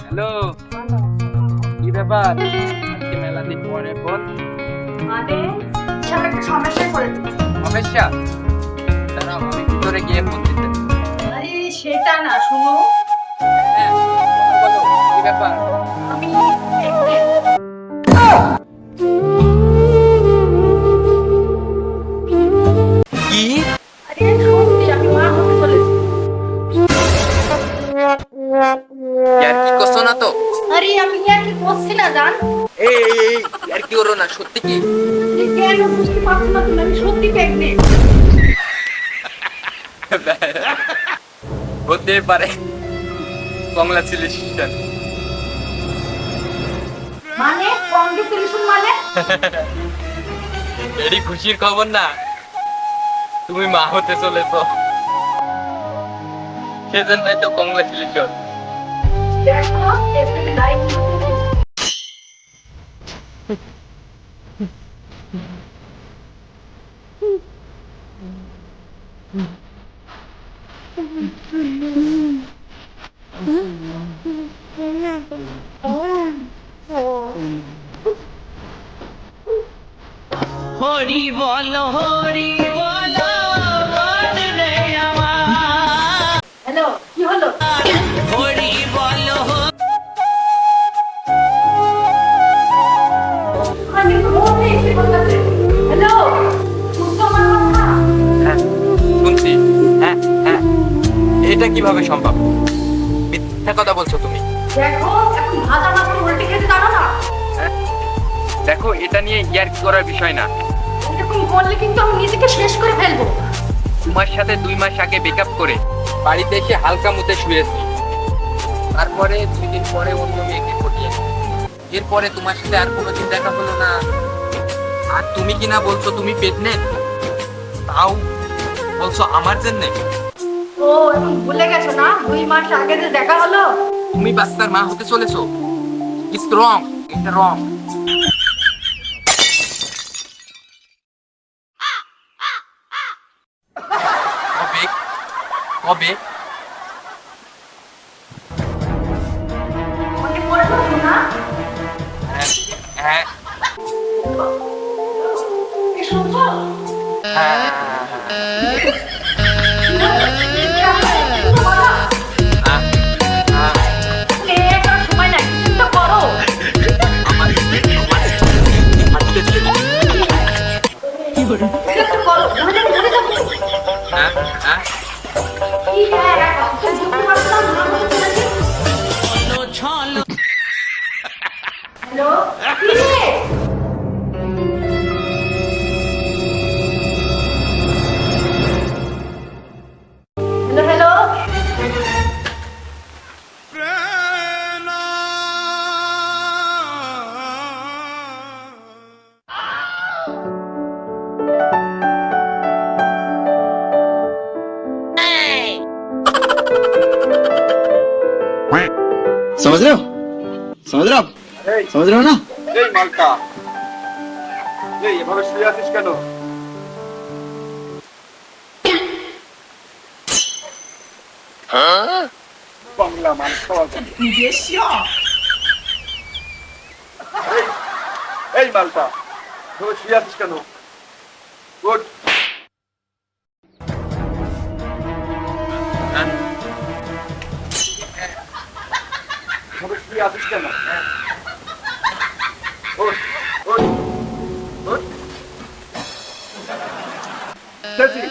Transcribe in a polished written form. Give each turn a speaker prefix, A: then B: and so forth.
A: Hello, কি ব্যাপার? আজকে মেলা দিন পরে ফোন।
B: মানে আমি একটা সমস্যায় পড়েছি।
A: সমস্যা? দাঁড়াও, আমি ভিতরে গিয়ে ফোন দিতে।
B: আরে সেটা না, শুনো।
A: হ্যাঁ, বলো, কি ব্যাপার?
B: আমি pregnant।
A: কি?
B: আরে সত্যি আমি মা হতে চলেছি।
A: ইয়ার কি করছো না তো?
B: আরে আমি আর কি করছি না জান।
A: এই ইয়ার কি করো না, সত্যি কি?
B: আরে কেন বুঝতে পারছো না তুমি? আমি সত্যি প্রেগনেন্ট।
A: হতে পারে। কংগ্রাচুলেশন।
B: মানে কংগ্রেচুলেশন মানে?
A: এরই খুশির খবর না, তুমি মা হতে চলেছো। সেজন্যই তো কংগ্রাচুলেশন।
B: দেখো এসে লাইক
C: হরি বলো মন রে আমার
B: হ্যালো কি হলো?
C: হরি বলো
B: আমি তো বলতে এসে বলতেছে হ্যালো শুনছো আমার কথা?
A: হ্যাঁ, শুনছি। হ্যাঁ হ্যাঁ, এটা কিভাবে সম্ভব? মিথ্যা কথা বলছো তুমি।
B: দেখো এখন ভাজা মাছ উল্টে খেতে জানো না।
A: হ্যাঁ, দেখো, এটা নিয়ে ইয়ার্কি করার বিষয় না।
B: এরকম করলে কিন্তু আমি নিজেকে শেষ করে ফেলবো।
A: তোমার সাথে 2 মাস আগে ব্রেকআপ করে বাড়িতে এসে হালকা মুতে শুয়েছি। তারপরে 2 দিন পরে অন্য মেয়েকে পটিয়ে, এরপরে তোমার সাথে আর কোনোদিন দেখা হলো না। আর তুমি কি না বলছো তুমি প্রেগনেন্ট, তাও বলছো আমার জন্য।
B: ও এখন ভুলে গেছো না 2 মাস আগে যে দেখা হলো?
A: তুমি বাচ্চার মা হতে চলেছো। ইটস রং, এটা রং। কবে কবে?
B: মনে পড়লো না?
A: হ্যাঁ হ্যাঁ
B: এই শুনছো?
A: হ্যাঁ হ্যাঁ, হ্যাঁ।
B: এখন সময় নাই, চিন্তা করো।
A: আমার হাঁটতেছে।
B: চিন্তা করো, নাহলে আমি মরে যাবো।
A: হ্যাঁ হ্যাঁ,
B: কি তুমি বুঝতে পারছো না, মা হতে চলেছি।
C: ছলো
B: হ্যালো কি রে? হ্যালো হ্যালো
D: समझ रहे हो समझ रहे हो आप समझ रहे हो ना
A: এই মালটা, এই এভাবে শুয়ে আছিস কেন? বাংলা মাল খাওয়া যায়। এই মালটা, এভাবে শুয়ে আছিস কেন? গুড। এভাবে শুয়ে আছিস কেন? ওঠ, ওঠ, ওঠ। চেঁচি।